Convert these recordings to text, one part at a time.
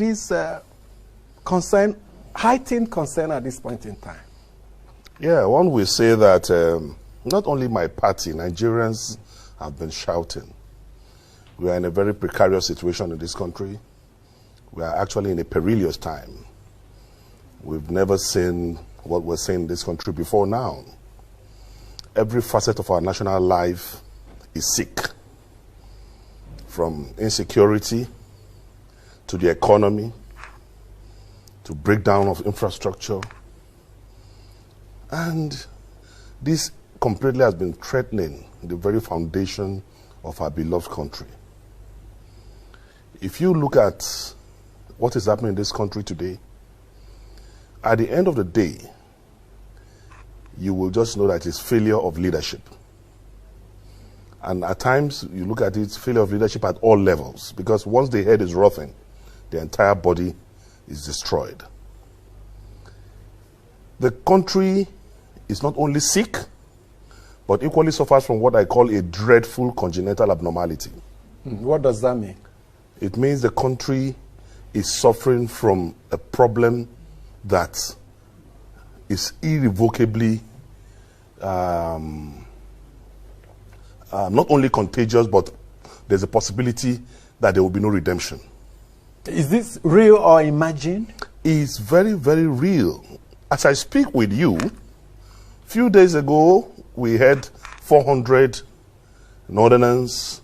this heightened concern at this point in time? Yeah, one will say that not only my party, Nigerians have been shouting. We are in a very precarious situation in this country. We are actually in a perilous time. We've never seen what we're seeing in this country before now. Every facet of our national life is sick. From insecurity to the economy, to breakdown of infrastructure. And this completely has been threatening the very foundation of our beloved country. If you look at what is happening in this country today, at the end of the day, you will just know that it's failure of leadership. And at times, you look at it, failure of leadership at all levels, because once the head is rotting, the entire body is destroyed. The country is not only sick, but equally suffers from what I call a dreadful congenital abnormality. What does that mean? It means the country is suffering from a problem that is irrevocably not only contagious, but there's a possibility that there will be no redemption. Is this real or imagined? It's very, very real. As I speak with you, a few days ago, we had 400 Northerners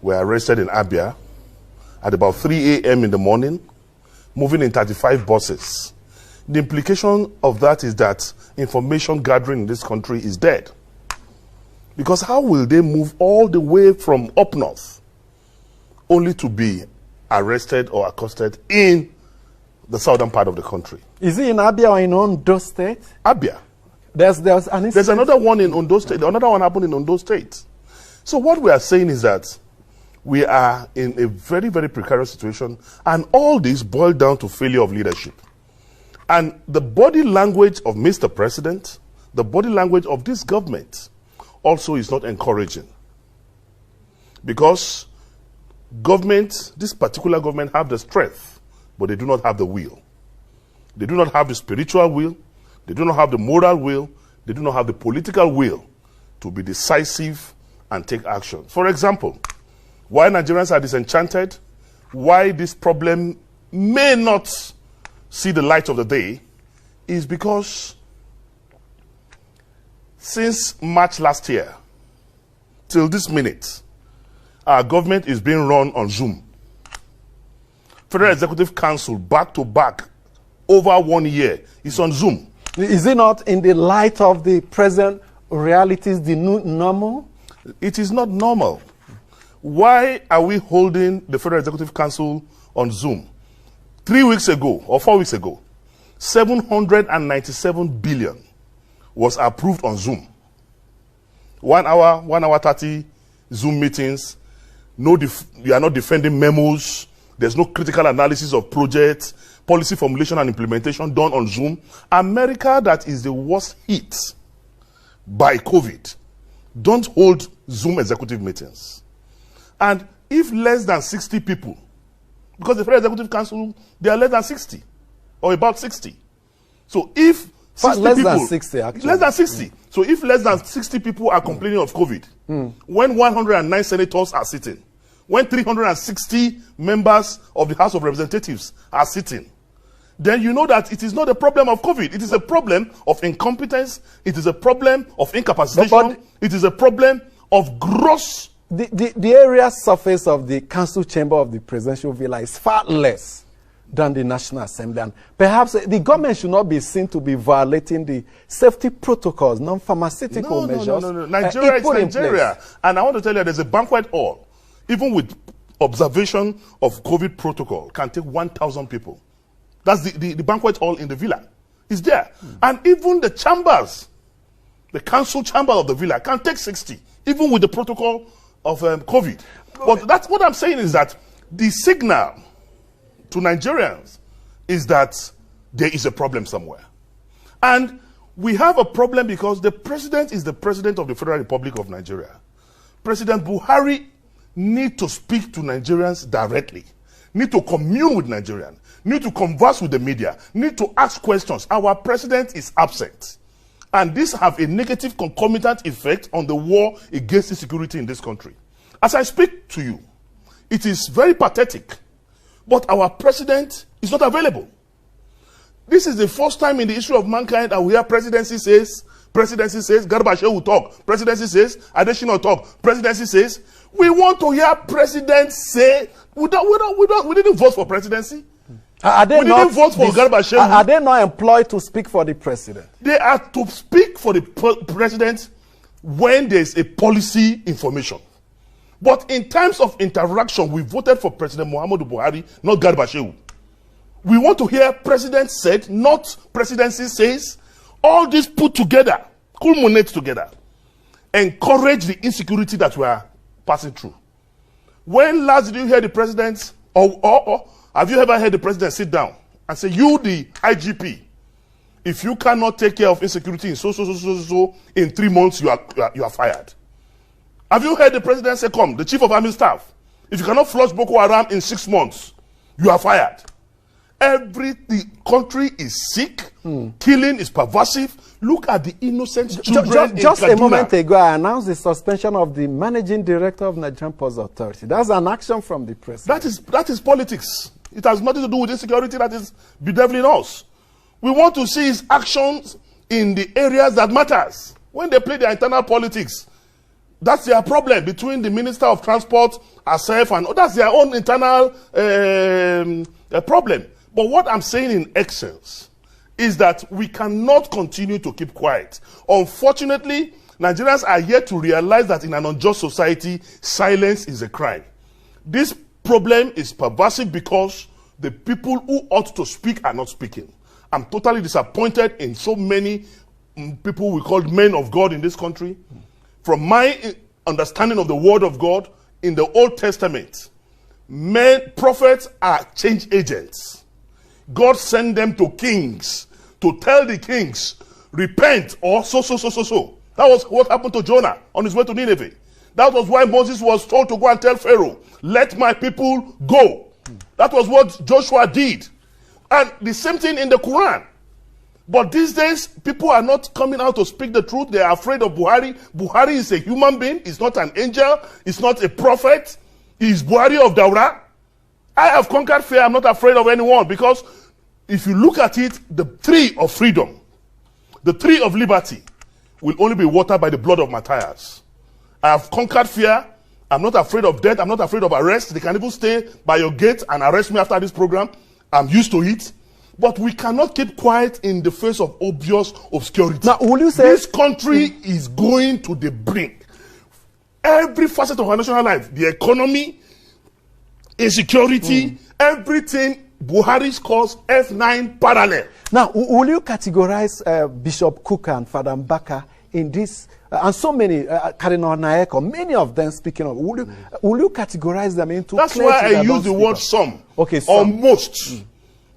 were arrested in Abia at about 3 a.m. in the morning, moving in 35 buses. The implication of that is that information gathering in this country is dead. Because how will they move all the way from up north only to be arrested or accosted in the southern part of the country? Is it in Abia or in Ondo State? Abia. There's another one in Ondo State. Another one happened in Ondo State. So what we are saying is that we are in a very, very precarious situation, and all this boiled down to failure of leadership. And the body language of Mr. President, the body language of this government also is not encouraging. Because this particular government have the strength, but they do not have the will. They do not have the spiritual will. They do not have the moral will. They do not have the political will to be decisive and take action. For example, why Nigerians are disenchanted, why this problem may not see the light of the day, is because since March last year, till this minute, our government is being run on Zoom. Federal Executive Council, back to back, over 1 year, is on Zoom. Is it not in the light of the present realities the new normal? It is not normal. Why are we holding the Federal Executive Council on Zoom? 3 weeks ago, or 4 weeks ago, 797 billion was approved on Zoom. 1 hour 30 Zoom meetings. You are not defending memos. There's no critical analysis of projects, policy formulation and implementation done on Zoom. America, that is the worst hit by COVID, don't hold Zoom executive meetings. And if less than 60 people, because the Federal Executive Council, they are less than 60, or about 60. So if 60 less people, than 60 actually. Less than 60. So if less than 60 people are complaining of COVID, when 109 senators are sitting, when 360 members of the House of Representatives are sitting, then you know that it is not a problem of COVID. It is a problem of incompetence. It is a problem of incapacitation. It is a problem of gross. The area surface of the council chamber of the presidential villa is far less than the National Assembly. And perhaps the government should not be seen to be violating the safety protocols, non-pharmaceutical measures. No. Nigeria is Nigeria. And I want to tell you, there's a banquet hall, even with observation of COVID protocol, can take 1,000 people. That's the banquet hall in the villa. It's there. And even the chambers, the council chamber of the villa, can take 60, even with the protocol of COVID. But that's what I'm saying is that the signal to Nigerians is that there is a problem somewhere. And we have a problem because the president is the president of the Federal Republic of Nigeria. President Buhari needs to speak to Nigerians directly. need to commune with Nigerians, need to converse with the media, need to ask questions. Our president is absent. And this have a negative concomitant effect on the war against insecurity in this country. As I speak to you, it is very pathetic, but our president is not available. This is the first time in the history of mankind that we hear presidency says, Garba Shehu will talk, presidency says, Adesina will talk, presidency says. We want to hear presidents say, we didn't vote for presidency. Are they we didn't vote for Garba Shehu. Are they not employed to speak for the president? They are to speak for the president when there is a policy information. But in terms of interaction, we voted for President Muhammadu Buhari, not Garba Shehu. We want to hear president said, not presidency says. All this put together, culminate together, encourage the insecurity that we are passing through. When last did you hear the president, or have you ever heard the president sit down and say, you, the IGP, if you cannot take care of insecurity in so, in 3 months, you are fired? Have you heard the president say, come, the chief of army staff, if you cannot flush Boko Haram in 6 months, you are fired? The country is sick, killing is pervasive. Look at the innocent children. Just a moment ago, I announced the suspension of the managing director of Nigerian Ports Authority. That's an action from the president. That is politics. It has nothing to do with insecurity that is bedeviling us. We want to see his actions in the areas that matters. When they play their internal politics, that's their problem between the Minister of Transport, herself, and that's their own internal problem. But what I'm saying in essence is that we cannot continue to keep quiet. Unfortunately, Nigerians are yet to realize that in an unjust society, silence is a crime. This problem is pervasive because the people who ought to speak are not speaking. I'm totally disappointed in so many people we call men of God in this country. From my understanding of the word of God, in the Old Testament, prophets are change agents. God sent them to kings to tell the kings, repent, or so. That was what happened to Jonah on his way to Nineveh. That was why Moses was told to go and tell Pharaoh, let my people go. That was what Joshua did. And the same thing in the Quran. But these days, people are not coming out to speak the truth. They are afraid of Buhari. Buhari is a human being. He's not an angel. He's not a prophet. He's Buhari of Daura. I have conquered fear. I'm not afraid of anyone, because if you look at it, the tree of freedom, the tree of liberty, will only be watered by the blood of martyrs. I have conquered fear. I'm not afraid of death. I'm not afraid of arrest. They can even stay by your gate and arrest me after this program. I'm used to it. But we cannot keep quiet in the face of obvious obscurity. Now, will you say this country is going to the brink? Every facet of our national life, the economy, insecurity, everything, Buhari's cause F9 parallel. Now, will you categorize Bishop Cook and Father Mbaka in this, and so many, Cardinal Naeko, many of them speaking of, will you categorize them into? That's why I use the word some. Okay, some.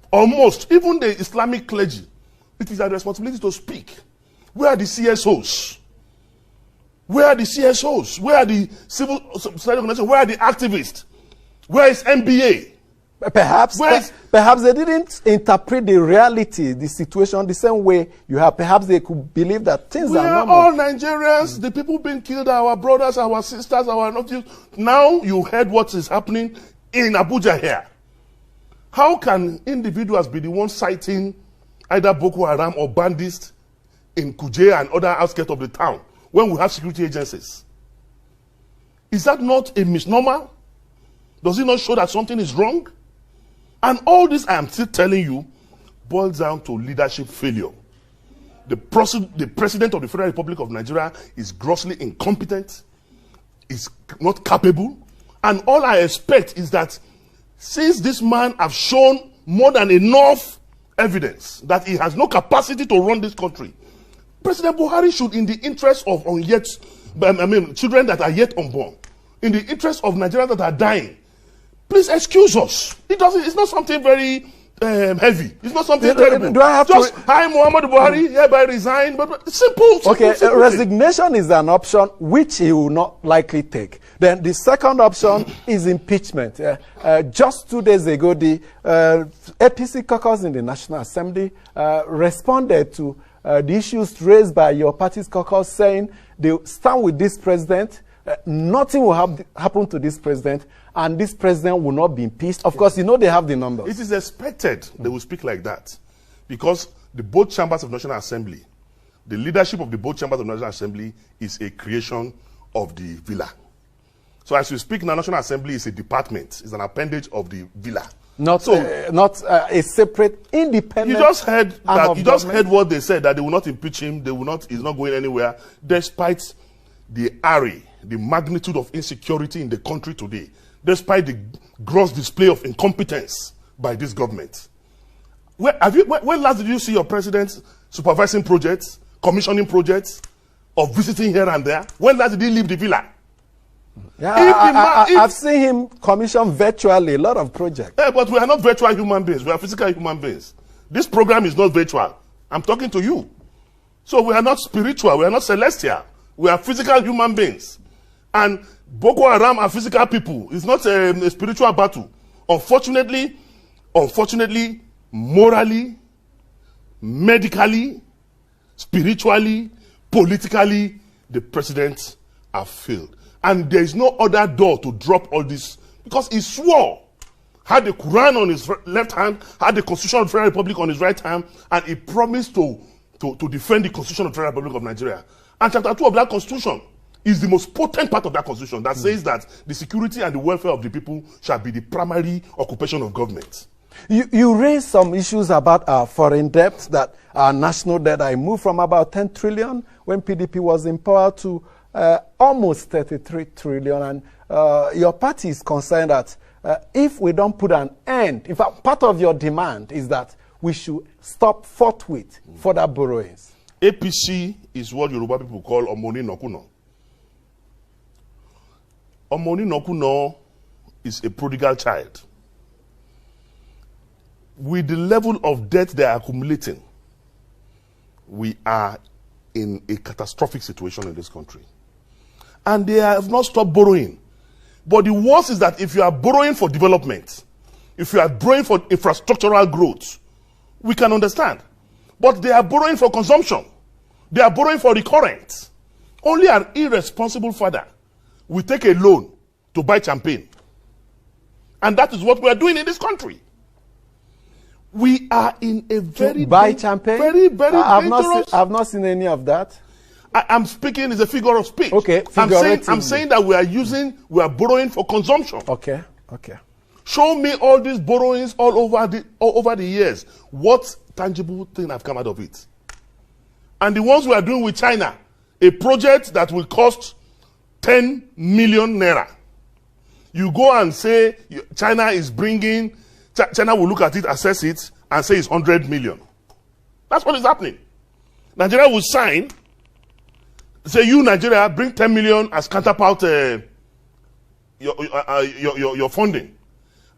Almost. Even the Islamic clergy, it is their responsibility to speak. Where are the CSOs? Where are the CSOs? Where are the civil society organizations? Where are the activists? Where is MBA? Perhaps they didn't interpret the reality, the situation, the same way you have. Perhaps they could believe that things are normal. All Nigerians, the people being killed are our brothers, our sisters, our nephews. Now you heard what is happening in Abuja here. How can individuals be the ones citing either Boko Haram or bandits in Kuje and other outskirts of the town when we have security agencies? Is that not a misnomer? Does it not show that something is wrong? And all this I am still telling you boils down to leadership failure. The president of the Federal Republic of Nigeria is grossly incompetent, is not capable, and all I expect is that since this man has shown more than enough evidence that he has no capacity to run this country, President Buhari should, in the interest of children that are yet unborn, in the interest of Nigerians that are dying, please excuse us. It's not something very heavy. It's not something terrible. Do I have just hi Muhammad Buhari, hereby resign, but simple. Okay, simple resignation is an option which he will not likely take. Then the second option is impeachment. Just 2 days ago, the APC caucus in the National Assembly responded to the issues raised by your party's caucus, saying they stand with this president. Nothing will happen to this president, and this president will not be impeached. Of course, you know they have the numbers. It is expected they will speak like that, because the both chambers of National Assembly, the leadership of the both chambers of National Assembly is a creation of the villa. So as we speak now, National Assembly is a department, it's an appendage of the villa. Not a separate, independent. You just heard that. You just heard what they said, that they will not impeach him. They will not. He's not going anywhere, despite the array, the magnitude of insecurity in the country today, despite the gross display of incompetence by this government. When last did you see your president supervising projects, commissioning projects, or visiting here and there? When last did he leave the villa? Yeah, I've seen him commission virtually a lot of projects. Yeah, but we are not virtual human beings. We are physical human beings. This program is not virtual. I'm talking to you. So we are not spiritual. We are not celestial. We are physical human beings. And Boko Haram are physical people. It's not a spiritual battle. Unfortunately, morally, medically, spiritually, politically, the presidents have failed. And there is no other door to drop all this, because he swore, had the Quran on his left hand, had the Constitution of the Federal Republic on his right hand, and he promised to defend the Constitution of the Federal Republic of Nigeria. And chapter 2 of that Constitution is the most potent part of that Constitution that says that the security and the welfare of the people shall be the primary occupation of government. You raised some issues about our foreign debt, that our national debt, I moved from about 10 trillion when PDP was in power to almost 33 trillion. And your party is concerned that if we don't put an end, in fact, part of your demand is that we should stop forthwith further borrowings. APC is what Yoruba people call Omoni Nokuno. Omoni Nokuno is a prodigal child. With the level of debt they are accumulating, we are in a catastrophic situation in this country. And they have not stopped borrowing. But the worst is that if you are borrowing for development, if you are borrowing for infrastructural growth, we can understand. But they are borrowing for consumption. They are borrowing for recurrent. Only an irresponsible father will take a loan to buy champagne. And that is what we are doing in this country. We are in a very champagne. Very dangerous. I've not seen any of that. I'm speaking is a figure of speech. Okay, I'm saying that we are borrowing for consumption. Okay. Show me all these borrowings all over the years. What tangible thing have come out of it? And the ones we are doing with China, a project that will cost 10 million naira. You go and say China is bringing. China will look at it, assess it, and say it's 100 million. That's what is happening. Nigeria will sign, say you, Nigeria, bring 10 million as counterpart your funding.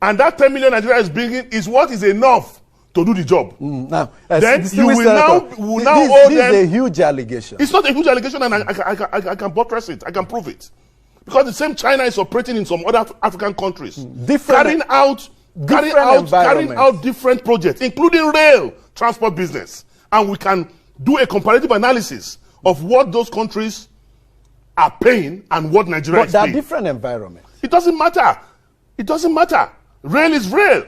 And that 10 million Nigeria is bringing is what is enough to do the job. Now, then you will now owe them. This is a huge allegation. It's not a huge allegation, and I can buttress it. I can prove it. Because the same China is operating in some other African countries. Carrying out different projects, including rail transport business. And we can do a comparative analysis of what those countries are paying and what Nigeria is paying. But they're different environments. It doesn't matter. It doesn't matter. Rail is rail.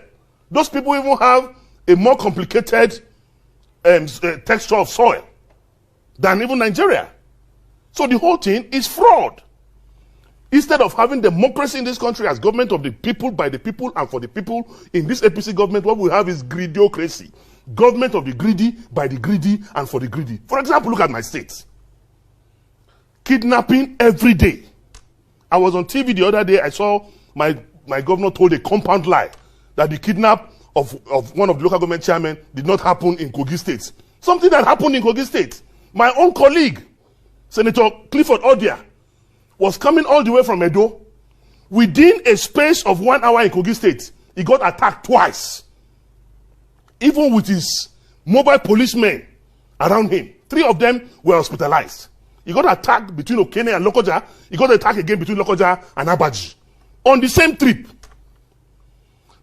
Those people even have a more complicated texture of soil than even Nigeria. So the whole thing is fraud. Instead of having democracy in this country as government of the people, by the people, and for the people, in this APC government, what we have is greediocracy. Government of the greedy, by the greedy, and for the greedy. For example, look at my state. Kidnapping every day. I was on TV the other day, I saw my governor told a compound lie that the kidnap of one of the local government chairmen did not happen in Kogi State. Something that happened in Kogi State. My own colleague, Senator Clifford Odia, was coming all the way from Edo. Within a space of 1 hour in Kogi State, he got attacked twice. even with his mobile policemen around him. 3 of them were hospitalized. He got attacked between Okene and Lokoja. He got attacked again between Lokoja and Abaji on the same trip.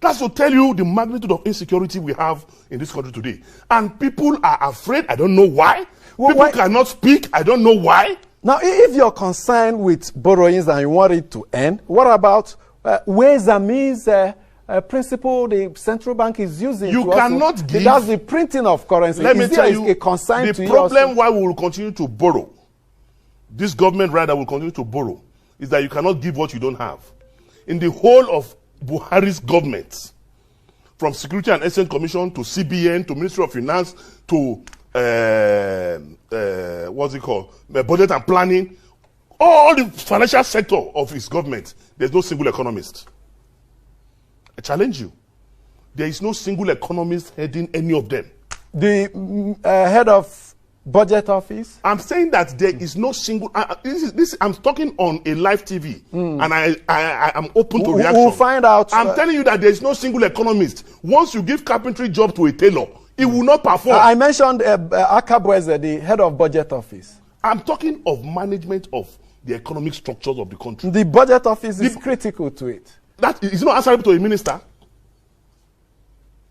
That's to tell you the magnitude of insecurity we have in this country today. And people are afraid. I don't know why. Well, people cannot speak. I don't know why. Now, if you're concerned with borrowings and you want it to end, what about ways and means principle the central bank is using? You cannot give. That's the printing of currency. Let me tell you, a concern the to problem why we will continue to borrow, this government rather will continue to borrow, is that you cannot give what you don't have. In the whole of Buhari's government, from Security and Exchange Commission to CBN to Ministry of Finance to what's it called, budget and planning, all the financial sector of his government, there's no single economist. I challenge you. There is no single economist heading any of them. The head of budget office? I'm saying that there is no single. I'm talking on a live TV, and I am open to reaction. We'll find out. I'm telling you that there is no single economist. Once you give carpentry job to a tailor, it will not perform. I mentioned Akabweze, the head of budget office. I'm talking of management of the economic structures of the country. The budget office is critical to it. That is not answerable to a minister.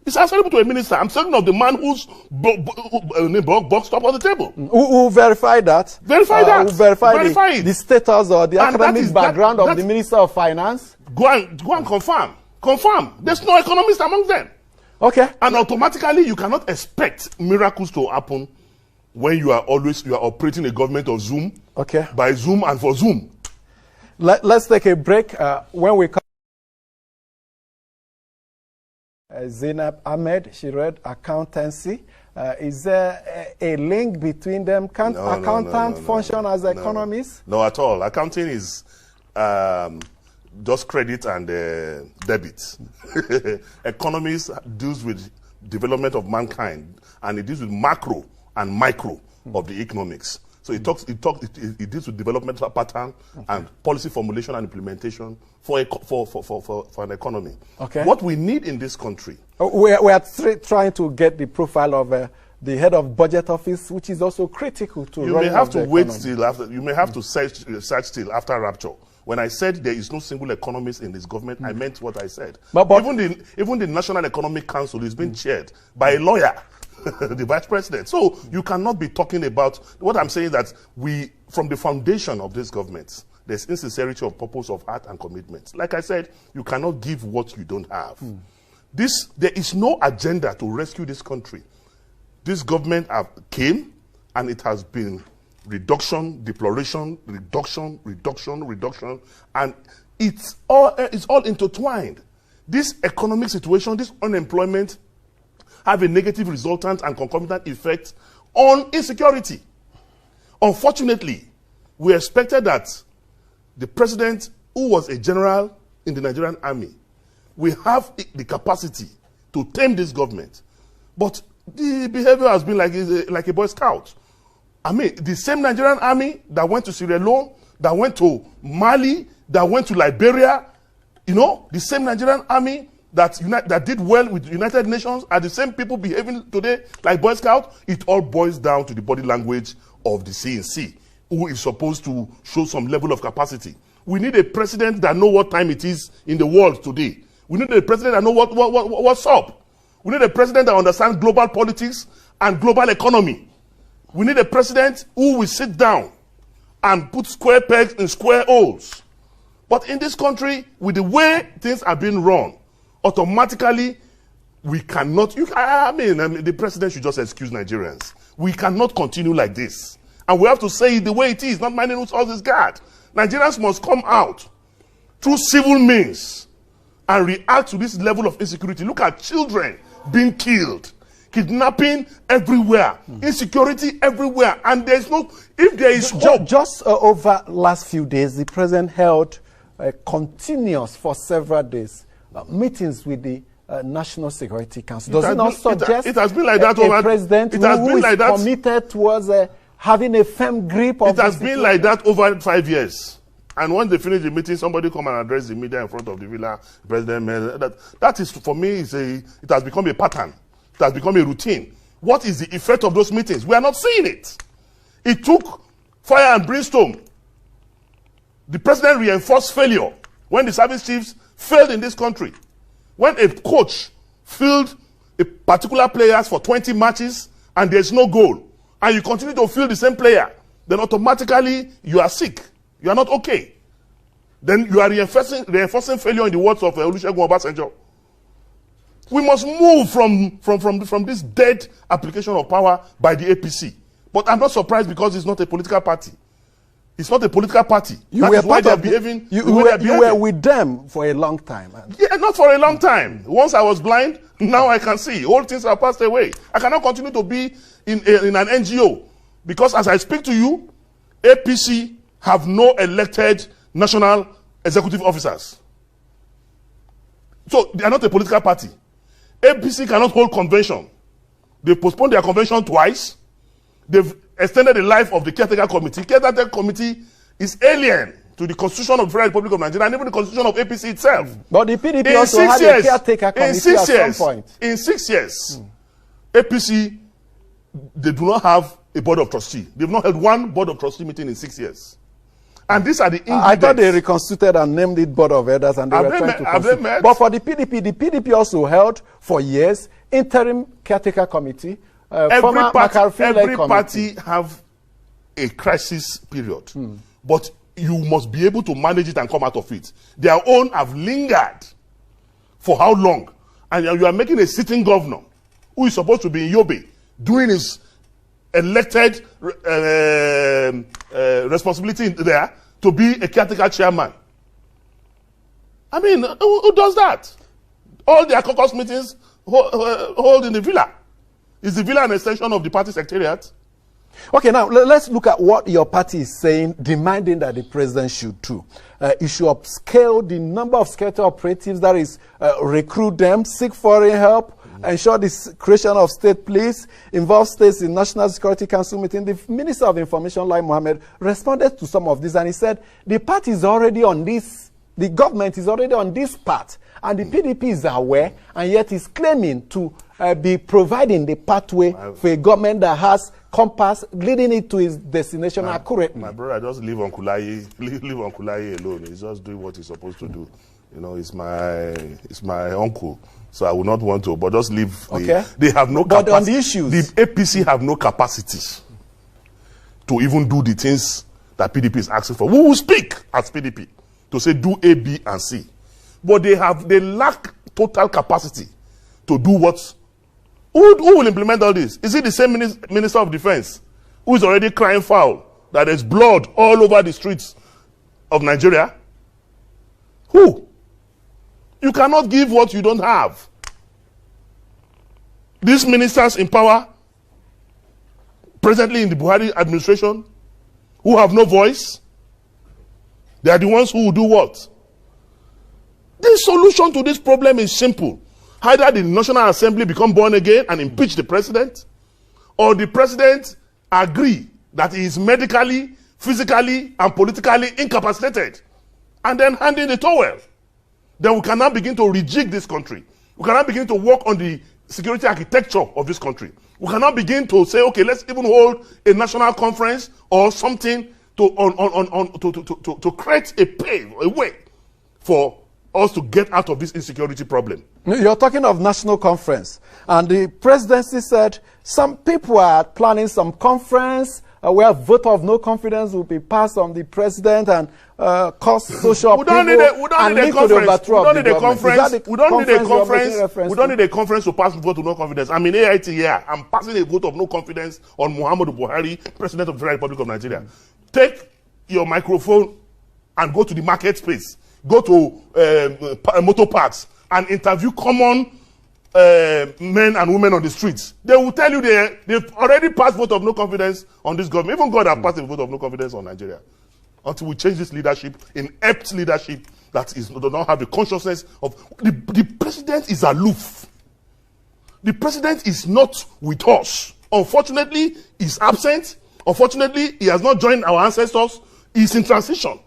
It's answerable to a minister. I'm talking of the man whose box top on the table. Who verified that? Verify that. Who verified the status or the academic background of the Minister of Finance? Go and confirm. Confirm. There's no economist among them. Okay. And automatically, you cannot expect miracles to happen when you are operating a government of Zoom. Okay. By Zoom and for Zoom. Let's take a break. When we come, Zainab Ahmed, she read accountancy. Is there a link between them? Can accountant function as economists? No, at all. Accounting is just credit and debit. Economists deals with development of mankind, and it deals with macro and micro of the economics. So it deals with developmental pattern and policy formulation and implementation for an economy. Okay. What we need in this country. We are trying to get the profile of the head of budget office, which is also critical to. You may have to wait till after. You may have to search till after rapture. When I said there is no single economist in this government, I meant what I said. But even the National Economic Council is being chaired by a lawyer. The vice president. So you cannot be talking about what I'm saying, that from the foundation of this government, there's insincerity of purpose, of heart and commitment. Like I said, you cannot give what you don't have. There is no agenda to rescue this country. This government came and it has been reduction, deploration, reduction, and it's all intertwined. This economic situation, this unemployment, have a negative resultant and concomitant effect on insecurity. Unfortunately, we expected that the president, who was a general in the Nigerian army, will have the capacity to tame this government. But the behavior has been like a Boy Scout. I mean, the same Nigerian army that went to Sierra Leone, that went to Mali, that went to Liberia, the same Nigerian army that did well with the United Nations are the same people behaving today like Boy Scouts. It all boils down to the body language of the CNC, who is supposed to show some level of capacity. We need a president that knows what time it is in the world today. We need a president that knows what's up. We need a president that understands global politics and global economy. We need a president who will sit down and put square pegs in square holes. But in this country, with the way things are being run, automatically, we cannot. The president should just excuse Nigerians. We cannot continue like this. And we have to say it the way it is, not minding whose house is God. Nigerians must come out through civil means and react to this level of insecurity. Look at children being killed, kidnapping everywhere, insecurity everywhere. And there's no, if there is hope. Just over last few days, the president held continuous for several days meetings with the National Security Council. Does it not suggest it has been like that over, a president who is committed towards having a firm grip of it has been like that over 5 years? And once they finish the meeting, somebody come and address the media in front of the villa. President, that is, for me, it has become a pattern. It has become a routine. What is the effect of those meetings? We are not seeing it. It took fire and brimstone. The president reinforced failure when the service chiefs failed in this country. When a coach fielded a particular players for 20 matches and there's no goal, and you continue to field the same player, then automatically you are sick. You are not okay. Then you are reinforcing failure in the words of Olusegun Obasanjo. We must move from this dead application of power by the APC. But I'm not surprised because it's not a political party. It's not a political party. You were with them for a long time. Yeah, not for a long time. Once I was blind, now I can see. All things have passed away. I cannot continue to be in an NGO because as I speak to you, APC have no elected national executive officers. So they are not a political party. APC cannot hold convention. They postponed their convention twice. They've extended the life of the caretaker committee. Caretaker committee is alien to the Constitution of the Federal Republic of Nigeria and even the Constitution of APC itself. But the PDP also had a caretaker committee at some point. In 6 years, APC, they do not have a board of trustees. They've not held one board of trustee meeting in 6 years. And these are the ingredients. I thought they reconstituted and named it Board of Elders and they were trying to constitute. But for the PDP also held for years interim caretaker committee. Every party have a crisis period. But you must be able to manage it and come out of it. Their own have lingered for how long? And you are making a sitting governor who is supposed to be in Yobe doing his elected responsibility there to be a caretaker chairman. I mean, who does that? All their caucus meetings hold in the villa. Is the villa an extension of the party secretariat? Okay, now let's look at what your party is saying, demanding that the president should do. He should upscale the number of security operatives, that is, recruit them, seek foreign help, ensure the creation of state police, involve states in National Security Council meeting. The Minister of Information, Lai Mohammed, responded to some of this and he said, the party is already on this, the government is already on this path, and the PDP is aware, and yet is claiming to be providing the pathway for a government that has compass leading it to its destination accurately. My brother, just leave Uncle Kulayi alone. He's just doing what he's supposed to do. You know, it's my uncle. So I would not want to, but just leave. They have no capacity. But on the issues, the APC have no capacity to even do the things that PDP is asking for. We will speak as PDP to say do A, B, and C. But they lack total capacity to do what. Who will implement all this? Is it the same Minister of Defense who is already crying foul that there's blood all over the streets of Nigeria? Who? You cannot give what you don't have. These ministers in power, presently in the Buhari administration, who have no voice, they are the ones who will do what? The solution to this problem is simple. Either the National Assembly become born again and impeach the president, or the president agree that he is medically, physically, and politically incapacitated, and then hand in the towel. Then we cannot begin to rejig this country. We cannot begin to work on the security architecture of this country. We cannot begin to say, okay, let's even hold a national conference or something to create a way for us to get out of this insecurity problem. You're talking of national conference, and the presidency said some people are planning some conference where vote of no confidence will be passed on the president and cause social upheaval and link to the overthrow of the government. We don't need a conference to pass vote of no confidence. I'm in AIT here. I'm passing a vote of no confidence on Muhammadu Buhari, President of the Federal Republic of Nigeria. Take your microphone and go to the market space. Go to motor parks and interview common men and women on the streets. They will tell you they've already passed vote of no confidence on this government. Even God has passed a vote of no confidence on Nigeria. Until we change this leadership, inept leadership that does not have the consciousness of... The president is aloof. The president is not with us. Unfortunately, he's absent. Unfortunately, he has not joined our ancestors. He's in transition.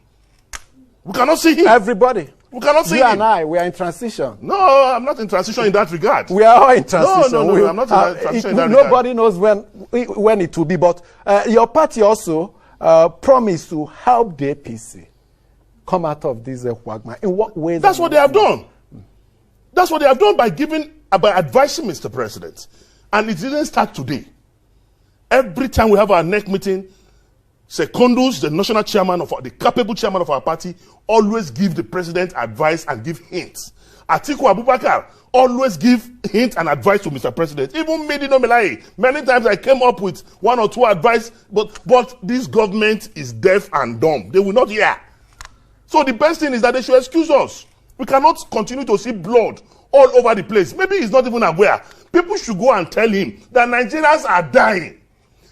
We cannot see him. Everybody. We cannot see You him. and I, we are in transition. No, I'm not in transition in that regard. We are all in transition. No, I'm not in transition in that regard. Nobody knows when it will be, but your party also promised to help the APC come out of this quagmire. In what ways? That's what they have done. That's what they have done by advising Mr. President. And it didn't start today. Every time we have our next meeting, Secondus, the national chairman the capable chairman of our party, always give the president advice and give hints. Atiku Abubakar always give hints and advice to Mr. President. Even me, Dino Melaye, many times I came up with one or two advice, but this government is deaf and dumb. They will not hear. So the best thing is that they should excuse us. We cannot continue to see blood all over the place. Maybe he's not even aware. People should go and tell him that Nigerians are dying.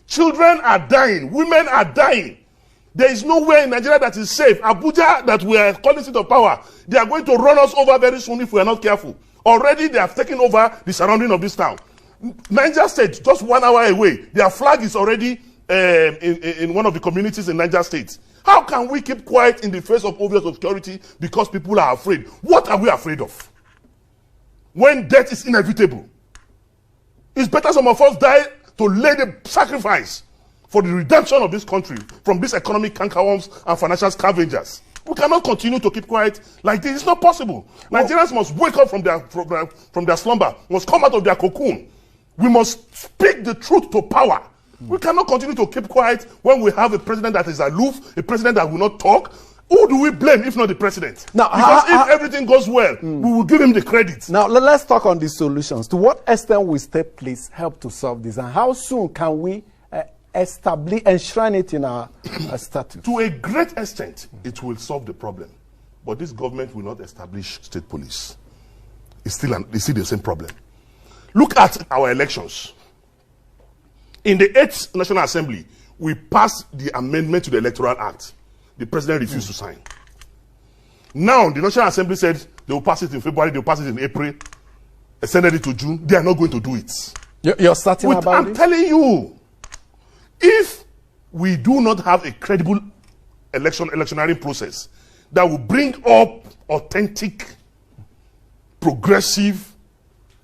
Children are dying. Women are dying. There is nowhere in Nigeria that is safe. Abuja, that we are calling seat of power, they are going to run us over very soon if we are not careful. Already they have taken over the surrounding of this town. Niger State, just 1 hour away, their flag is already in one of the communities in Niger State. How can we keep quiet in the face of obvious obscurity because people are afraid? What are we afraid of? When death is inevitable, it's better some of us die to lay the sacrifice for the redemption of this country from these economic cankerworms and financial scavengers. We cannot continue to keep quiet like this. It's not possible. Nigerians must wake up from their slumber, must come out of their cocoon. We must speak the truth to power. We cannot continue to keep quiet when we have a president that is aloof, a president that will not talk. Who do we blame if not the president? Now, because if everything goes well, we will give him the credit. Now, let's talk on the solutions. To what extent will state police help to solve this? And how soon can we enshrine it in our statute? To a great extent, it will solve the problem. But this government will not establish state police. It's still the same problem. Look at our elections. In the 8th National Assembly, we passed the amendment to the Electoral Act. The president refused to sign. Now, the National Assembly said they will pass it in February, they will pass it in April, extended it to June. They are not going to do it. You're certain about it? I'm telling you, if we do not have a credible electioneering process that will bring up authentic, progressive,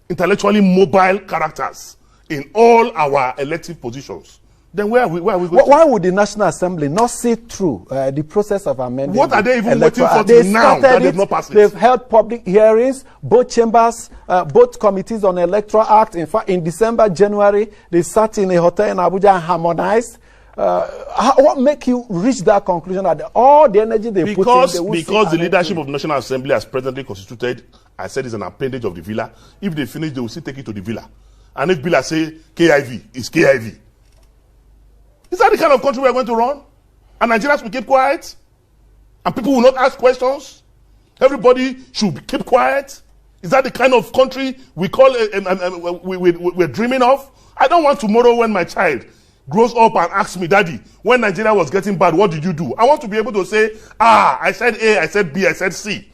intellectually mobile characters in all our elective positions, then where are we going? Why would the National Assembly not see through the process of amending? What are they even waiting for till now that they've not passed it? They've held public hearings, both chambers, both committees on the Electoral Act. In fact, in December, January, they sat in a hotel in Abuja and harmonized. What make you reach that conclusion that all the energy they put in? Because the leadership of the National Assembly as presently constituted, I said, is an appendage of the villa. If they finish, they will still take it to the villa. And if Bila say KIV, it's KIV. Is that the kind of country we are going to run? And Nigerians will keep quiet? And people will not ask questions? Everybody should keep quiet? Is that the kind of country we call we're dreaming of? I don't want tomorrow when my child grows up and asks me, Daddy, when Nigeria was getting bad, what did you do? I want to be able to say, I said A, I said B, I said C.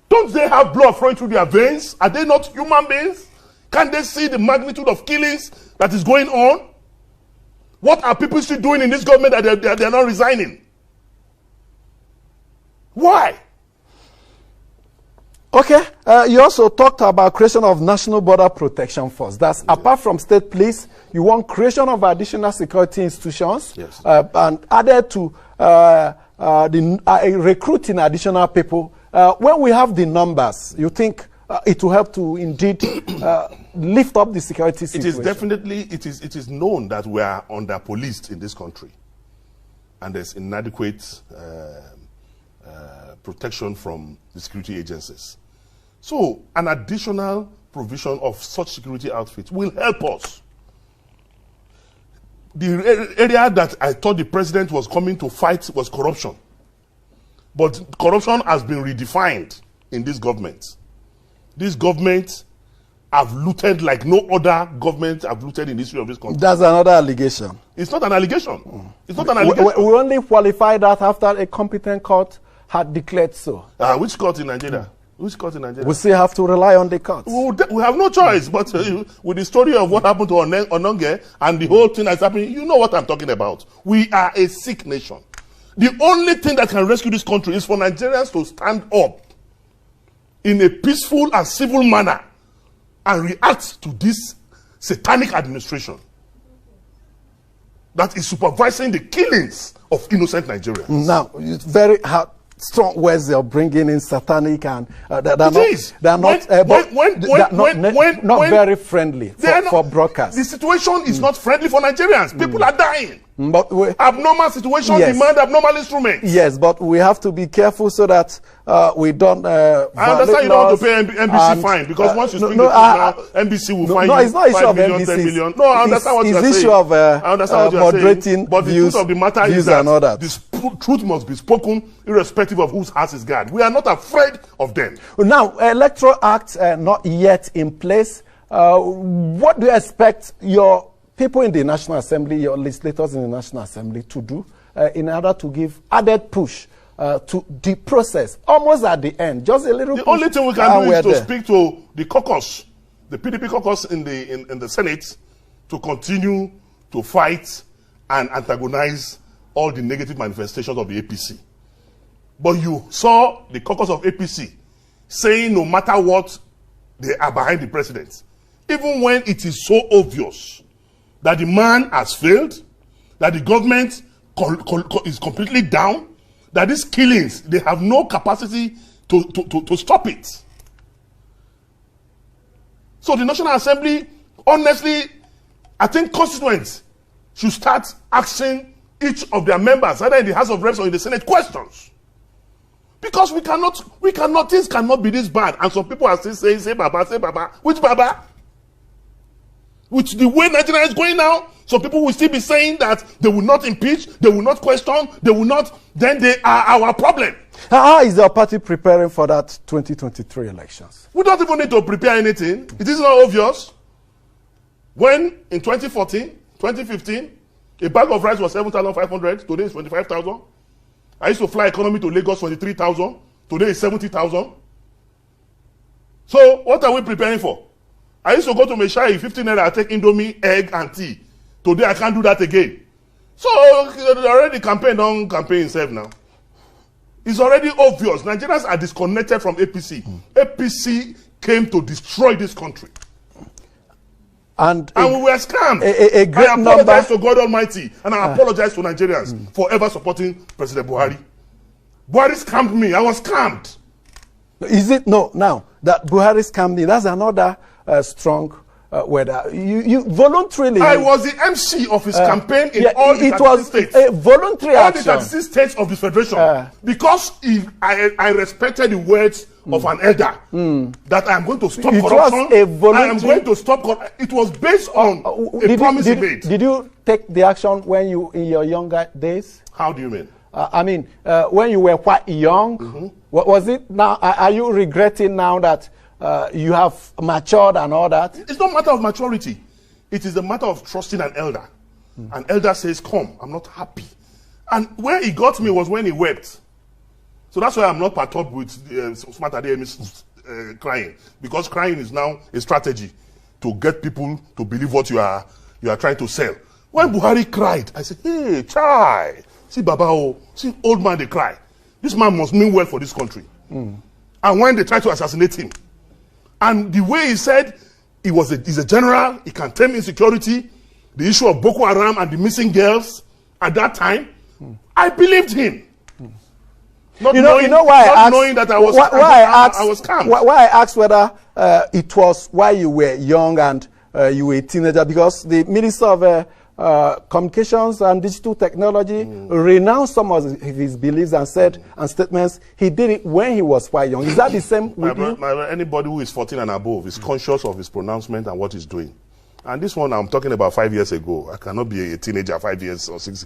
Don't they have blood flowing through their veins? Are they not human beings? Can't they see the magnitude of killings that is going on? What are people still doing in this government that they're not resigning? Why? Okay, you also talked about creation of National Border Protection Force. That's apart from state police, you want creation of additional security institutions, and added to recruiting additional people. When we have the numbers, you think it will help to indeed lift up the security situation? It is known that we are under-policed in this country, and there's inadequate protection from the security agencies. So an additional provision of such security outfits will help us. The area that I thought the president was coming to fight was corruption. But corruption has been redefined in this government. This government have looted like no other government have looted in the history of this country. That's another allegation. It's not an allegation. It's not an allegation. We only qualify that after a competent court had declared so. Which court in Nigeria? Which court in Nigeria? We still have to rely on the courts. We have no choice. But with the story of what happened to Ononge and the whole thing that's happening, you know what I'm talking about. We are a sick nation. The only thing that can rescue this country is for Nigerians to stand up in a peaceful and civil manner and react to this satanic administration that is supervising the killings of innocent Nigerians. Now, it's very hard, strong words they're bringing in, satanic, and they're not very friendly for broadcast. The situation is not friendly for Nigerians. People are dying. But abnormal situations demand abnormal instruments. Yes, but we have to be careful so that we don't. I understand you don't want to pay NBC fine because once you speak NBC will fine you. No, it's not issue of 5 million, NBC. 10 million. No, I understand what you're saying. It's issue of moderating but the views, truth of the matter is that the truth must be spoken irrespective of whose house is guard. We are not afraid of them. Now, Electoral Act not yet in place. What do you expect your people in the National Assembly, your legislators in the National Assembly to do in order to give added push to the process, almost at the end, just a little push? The only thing we can do is to speak to the caucus, the PDP caucus in the Senate, to continue to fight and antagonize all the negative manifestations of the APC. But you saw the caucus of APC saying no matter what, they are behind the president. Even when it is so obvious that the man has failed, that the government is completely down, that these killings, they have no capacity to stop it. So the National Assembly, honestly, I think constituents should start asking each of their members, either in the House of Reps or in the Senate, questions. Because things cannot be this bad. And some people are still saying, say Baba. Which Baba? With the way Nigeria is going now, some people will still be saying that they will not impeach, they will not question, they will not, then they are our problem. How is your party preparing for that 2023 elections? We don't even need to prepare anything. It is not obvious. When in 2014, 2015, a bag of rice was 7,500, today it's 25,000. I used to fly economy to Lagos 23,000, today it's 70,000. So what are we preparing for? I used to go to Meshai, 15 naira, I take Indomie, egg, and tea. Today I can't do that again. So already campaign itself now. It's already obvious. Nigerians are disconnected from APC. APC came to destroy this country. And we were scammed. I apologize to God Almighty, and I apologize to Nigerians for ever supporting President Buhari. Buhari scammed me. I was scammed. Is it? No, now that Buhari scammed me, that's another strong word. You voluntarily. I was the MC of his campaign in all the 36 states. A voluntary action. All the 36 states of the federation. Because I respected the words of an elder that I am going to stop corruption. I am going to stop corruption. It was based on a promise he made. Did you take the action when you in your younger days? How do you mean? I mean, when you were quite young, what was it? Now, are you regretting now that you have matured and all that? It's not a matter of maturity. It is a matter of trusting an elder. An elder says, come, I'm not happy. And where he got me was when he wept. So that's why I'm not perturbed with smart crying. Because crying is now a strategy to get people to believe what you are trying to sell. When Buhari cried, I said, hey, chai, see Baba, see old man, they cry. This man must mean well for this country. And when they tried to assassinate him, and the way he said he's a general, he can tame insecurity, the issue of Boko Haram and the missing girls at that time, I believed him. Not knowing that I was scammed. Why I asked whether it was while you were young and you were a teenager, because the Minister of Communications and Digital Technology renounced some of his beliefs and said and statements he did it when he was quite young. Is that the same with you? Anybody who is 14 and above is conscious of his pronouncement and what he's doing. And this one I'm talking about 5 years ago. I cannot be a teenager 5 years or 6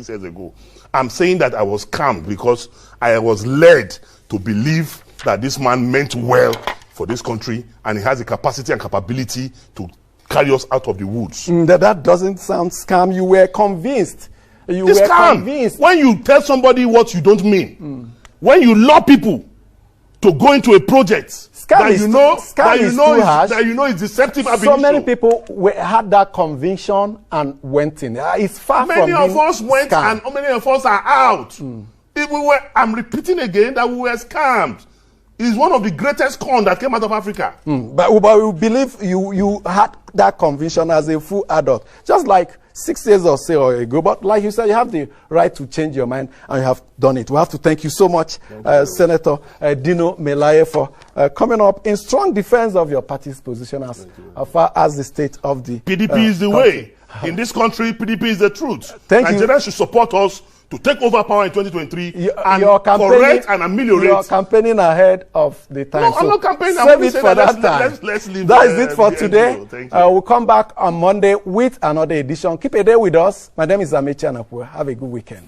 years ago. I'm saying that I was scammed because I was led to believe that this man meant well for this country and he has the capacity and capability to carry us out of the woods. That doesn't sound scam. You were convinced. Convinced. When you tell somebody what you don't mean, when you lure people to go into a project Scam is too harsh. That you know is deceptive. So many people had that conviction and went in. It's far from being Many of us went scammed. and many of us are out. If we were, I'm repeating again that we were scammed. It's one of the greatest con that came out of Africa. But we believe you had that conviction as a full adult, just like 6 years or so ago. But like you said, you have the right to change your mind, and you have done it. We have to thank you so much, Senator Dino Melaye, for coming up in strong defense of your party's position as far as the state of the PDP is the way. In this country, PDP is the truth. Nigerians should support us to take over power in 2023 and correct and ameliorate. You're campaigning ahead of the time. No, I'm not campaigning. Save it for that time. Let's leave that is it for today. We'll come back on Monday with another edition. Keep a day with us. My name is Amechi Anapua. Have a good weekend.